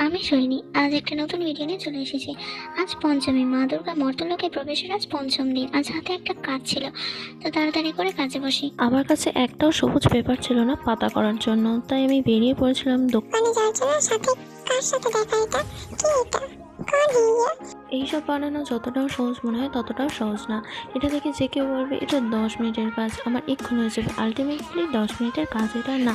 আমি সৈনী আজ একটা নতুন ভিডিও নিয়ে চলে এসেছি। আজ পঞ্চমী, মা দুর্গা মর্তলোকে প্রবেশের আজ পঞ্চম দিন। আজ হাতে একটা কাজ ছিল, তো তাড়াতাড়ি করে কাজে বসি। আমার কাছে একটাও সবুজ পেপার ছিল না পাতা করার জন্য, তাই আমি বেরিয়ে পড়েছিলাম মানে যার জন্য সাথে কার সাথে দেখা এটা কি এটা কোন হিয়া এইসব বানানো যতটাও সহজ মনে হয় ততটাও সহজ না। এটা দেখে যে কেউ বলবে এটা 10 মিনিটের কাজ, আমার এক্ষুনি হয়ে যাবে। আলটিমেটলি 10 মিনিটের কাজ এটা না।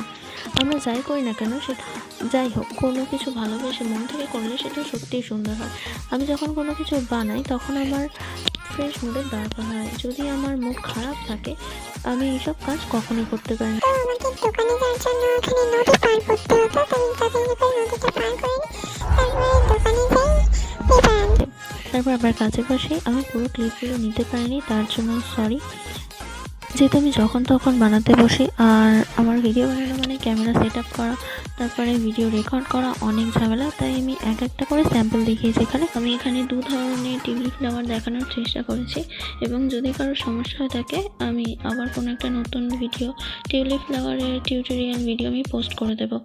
আমরা যাই করি না কেন, সেটা যাই হোক, কোনো কিছু ভালোবেসে মন থেকে করলে সেটা সত্যিই সুন্দর হয়। আমি যখন কোনো কিছু বানাই তখন আমার ফ্রেশ মুডের দরকার হয়। যদি আমার মুড খারাপ থাকে আমি এইসব কাজ কখনোই করতে পারি না। তো আমাদের দোকানে যাওয়ার জন্য ওখানে নদী পার করতে হতো, তাই তাড়াতাড়ি করে নদীটা পার করে তারপরে দোকানে যাই পেপার আনতে। তারপর আবার কাজে বসে। আমি পুরো ক্লিপগুলো নিতে পারিনি, তার জন্য সরি। যেহেতু আমি যখন তখন বানাতে বসি, আর আমার ভিডিও বানানো মানে ক্যামেরা সেট আপ করা, তারপরে ভিডিও রেকর্ড করা অনেক ঝামেলা। তাই আমি এক একটা করে স্যাম্পল দেখিয়েছি। আমি এখানে 2 ধরনের টিউলিপ ফ্লাওয়ার দেখানোর চেষ্টা করেছি, এবং যদি কারো সমস্যা হয়ে থাকে আমি আবার কোনো একটা নতুন ভিডিও টিউলিপ ফ্লাওয়ারের টিউটোরিয়াল ভিডিও আমি পোস্ট করে দেবো।